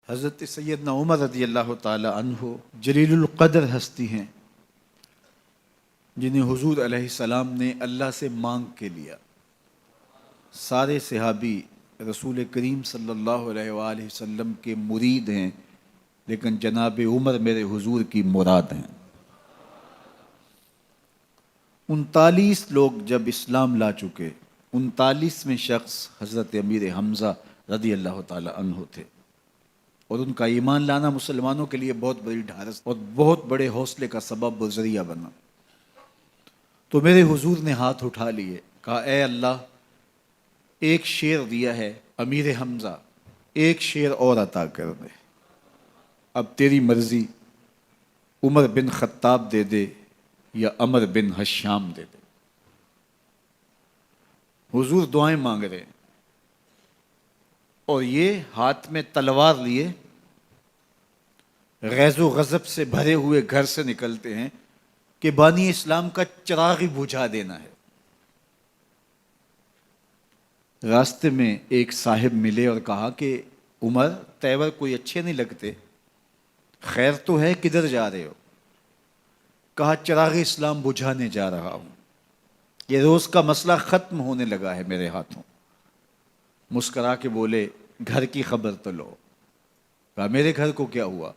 حضرت سیدنا عمر رضی اللہ تعالی عنہ جلیل القدر ہستی ہیں جنہیں حضور علیہ السلام نے اللہ سے مانگ کے لیا۔ سارے صحابی رسول کریم صلی اللہ علیہ وآلہ وسلم کے مرید ہیں، لیکن جناب عمر میرے حضور کی مراد ہیں۔ 39 لوگ جب اسلام لا چکے، 39ویں شخص حضرت امیر حمزہ رضی اللہ تعالی عنہ تھے، اور ان کا ایمان لانا مسلمانوں کے لیے بہت بڑی ڈھارس اور بہت بڑے حوصلے کا سبب و ذریعہ بنا۔ تو میرے حضور نے ہاتھ اٹھا لیے، کہا اے اللہ، ایک شیر دیا ہے امیر حمزہ، ایک شیر اور عطا کر دے، اب تیری مرضی، عمر بن خطاب دے دے یا عمر بن حشام دے دے۔ حضور دعائیں مانگ رہے ہیں، اور یہ ہاتھ میں تلوار لیے غیظ و غضب سے بھرے ہوئے گھر سے نکلتے ہیں کہ بانی اسلام کا چراغ ہی بجھا دینا ہے۔ راستے میں ایک صاحب ملے اور کہا کہ عمر، تیور کوئی اچھے نہیں لگتے، خیر تو ہے، کدھر جا رہے ہو؟ کہا چراغ اسلام بجھانے جا رہا ہوں، یہ روز کا مسئلہ ختم ہونے لگا ہے میرے ہاتھوں۔ مسکرا کے بولے گھر کی خبر تو لو۔ کہا میرے گھر کو کیا ہوا؟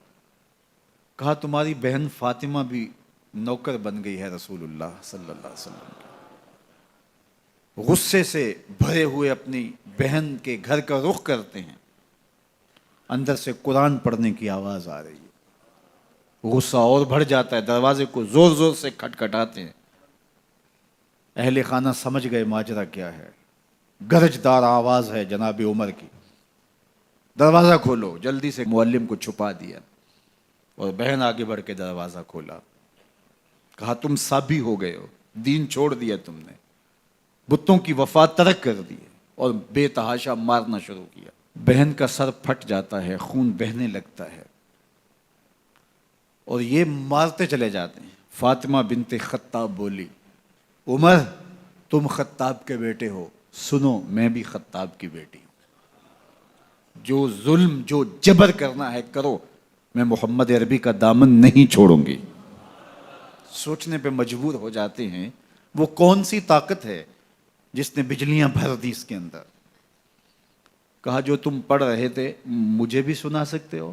کہا تمہاری بہن فاطمہ بھی نوکر بن گئی ہے رسول اللہ صلی اللہ علیہ وسلم کی۔ غصے سے بھرے ہوئے اپنی بہن کے گھر کا رخ کرتے ہیں، اندر سے قرآن پڑھنے کی آواز آ رہی ہے، غصہ اور بڑھ جاتا ہے، دروازے کو زور زور سے کھٹکھٹاتے ہیں۔ اہل خانہ سمجھ گئے ماجرا کیا ہے، گرجدار آواز ہے جناب عمر کی، دروازہ کھولو۔ جلدی سے معلم کو چھپا دیا اور بہن آگے بڑھ کے دروازہ کھولا۔ کہا تم سابی ہو گئے ہو، دین چھوڑ دیا تم نے، بتوں کی وفا ترک کر دی، اور بے تحاشا مارنا شروع کیا۔ بہن کا سر پھٹ جاتا ہے، خون بہنے لگتا ہے، اور یہ مارتے چلے جاتے ہیں۔ فاطمہ بنت خطاب بولی عمر، تم خطاب کے بیٹے ہو، سنو میں بھی خطاب کی بیٹی ہوں، جو ظلم جو جبر کرنا ہے کرو، میں محمد عربی کا دامن نہیں چھوڑوں گی۔ سوچنے پہ مجبور ہو جاتے ہیں وہ کون سی طاقت ہے جس نے بجلیاں بھر دی اس کے اندر۔ کہا جو تم پڑھ رہے تھے مجھے بھی سنا سکتے ہو؟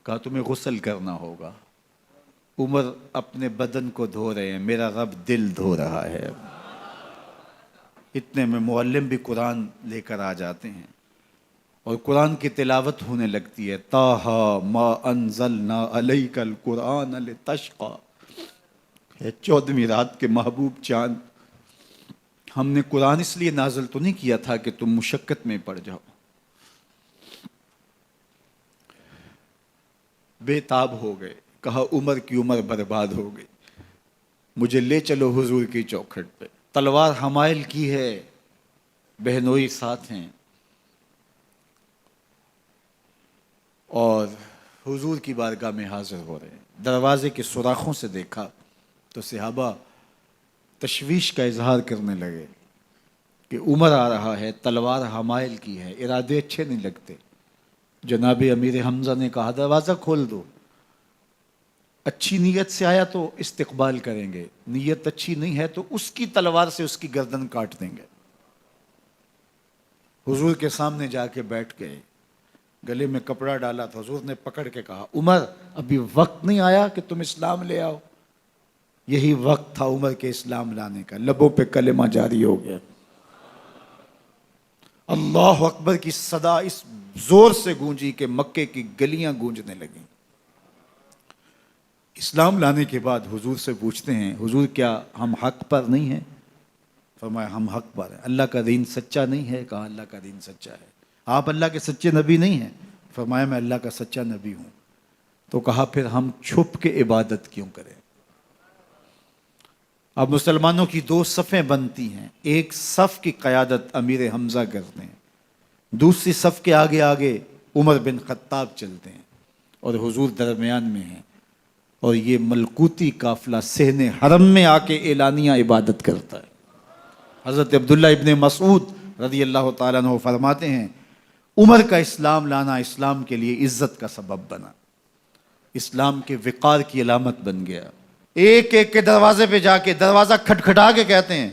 کہا تمہیں غسل کرنا ہوگا۔ عمر اپنے بدن کو دھو رہے ہیں، میرا رب دل دھو رہا ہے۔ اتنے میں معلم بھی قرآن لے کر آ جاتے ہیں، اور قرآن کی تلاوت ہونے لگتی ہے۔ طٰہٰ ما انزلنا علیک القرآن لتشقیٰ، 14ویں رات کے محبوب چاند، ہم نے قرآن اس لیے نازل تو نہیں کیا تھا کہ تم مشقت میں پڑ جاؤ۔ بے تاب ہو گئے، کہا عمر کی عمر برباد ہو گئی، مجھے لے چلو حضور کی چوکھٹ پہ۔ تلوار حمائل کی ہے، بہنوئی ساتھ ہیں، اور حضور کی بارگاہ میں حاضر ہو رہے ہیں۔ دروازے کے سوراخوں سے دیکھا تو صحابہ تشویش کا اظہار کرنے لگے کہ عمر آ رہا ہے، تلوار حمائل کی ہے، ارادے اچھے نہیں لگتے۔ جناب امیر حمزہ نے کہا دروازہ کھول دو، اچھی نیت سے آیا تو استقبال کریں گے، نیت اچھی نہیں ہے تو اس کی تلوار سے اس کی گردن کاٹ دیں گے۔ حضور کے سامنے جا کے بیٹھ گئے، گلے میں کپڑا ڈالا تو حضور نے پکڑ کے کہا عمر، ابھی وقت نہیں آیا کہ تم اسلام لے آؤ؟ یہی وقت تھا عمر کے اسلام لانے کا، لبوں پہ کلمہ جاری ہو گیا۔ اللہ اکبر کی صدا اس زور سے گونجی کہ مکے کی گلیاں گونجنے لگیں۔ اسلام لانے کے بعد حضور سے پوچھتے ہیں حضور کیا ہم حق پر نہیں ہیں؟ فرمایا ہم حق پر ہیں۔ اللہ کا دین سچا نہیں ہے؟ کہا اللہ کا دین سچا ہے۔ آپ اللہ کے سچے نبی نہیں ہیں؟ فرمایا میں اللہ کا سچا نبی ہوں۔ تو کہا پھر ہم چھپ کے عبادت کیوں کریں؟ اب مسلمانوں کی 2 صفیں بنتی ہیں، ایک صف کی قیادت امیر حمزہ کرتے ہیں، دوسری صف کے آگے آگے عمر بن خطاب چلتے ہیں، اور حضور درمیان میں ہیں، اور یہ ملکوتی قافلہ صحن حرم میں آ کے اعلانیہ عبادت کرتا ہے۔ حضرت عبداللہ ابن مسعود رضی اللہ تعالیٰ عنہ فرماتے ہیں عمر کا اسلام لانا اسلام کے لیے عزت کا سبب بنا، اسلام کے وقار کی علامت بن گیا۔ ایک ایک کے دروازے پہ جا کے دروازہ کھٹکھٹا کے کہتے ہیں،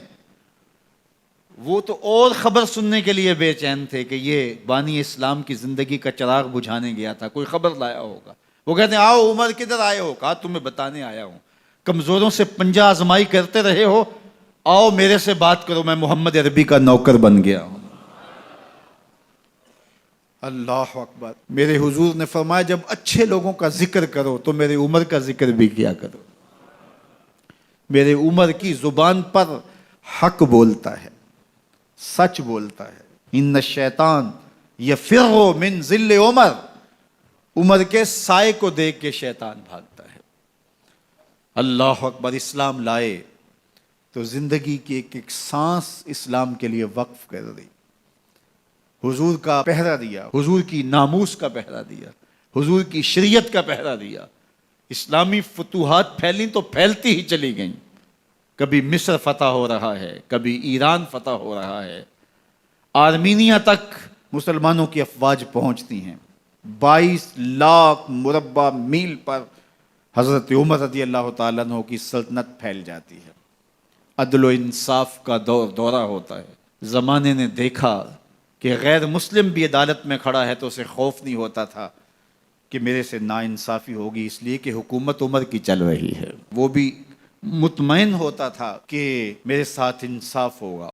وہ تو اور خبر سننے کے لیے بے چین تھے کہ یہ بانی اسلام کی زندگی کا چراغ بجھانے گیا تھا، کوئی خبر لایا ہوگا۔ وہ کہتے ہیں آؤ عمر کدھر آئے ہو؟ کہا تمہیں بتانے آیا ہوں، کمزوروں سے پنجہ آزمائی کرتے رہے ہو، آؤ میرے سے بات کرو، میں محمد عربی کا نوکر بن گیا ہوں۔ اللہ اکبر۔ میرے حضور نے فرمایا جب اچھے لوگوں کا ذکر کرو تو میرے عمر کا ذکر بھی کیا کرو۔ میرے عمر کی زبان پر حق بولتا ہے، سچ بولتا ہے۔ ان الشیطان یفر من ظل عمر، عمر کے سائے کو دیکھ کے شیطان بھاگتا ہے۔ اللہ اکبر۔ اسلام لائے تو زندگی کی ایک ایک سانس اسلام کے لیے وقف کر دی، حضور کا پہرا دیا، حضور کی ناموس کا پہرا دیا، حضور کی شریعت کا پہرا دیا۔ اسلامی فتوحات پھیلیں تو پھیلتی ہی چلی گئیں، کبھی مصر فتح ہو رہا ہے، کبھی ایران فتح ہو رہا ہے، آرمینیا تک مسلمانوں کی افواج پہنچتی ہیں۔ 22 لاکھ مربع میل پر حضرت عمر رضی اللہ تعالیٰ عنہ کی سلطنت پھیل جاتی ہے۔ عدل و انصاف کا دورہ ہوتا ہے۔ زمانے نے دیکھا کہ غیر مسلم بھی عدالت میں کھڑا ہے تو اسے خوف نہیں ہوتا تھا کہ میرے سے ناانصافی ہوگی، اس لیے کہ حکومت عمر کی چل رہی ہے۔ وہ بھی مطمئن ہوتا تھا کہ میرے ساتھ انصاف ہوگا۔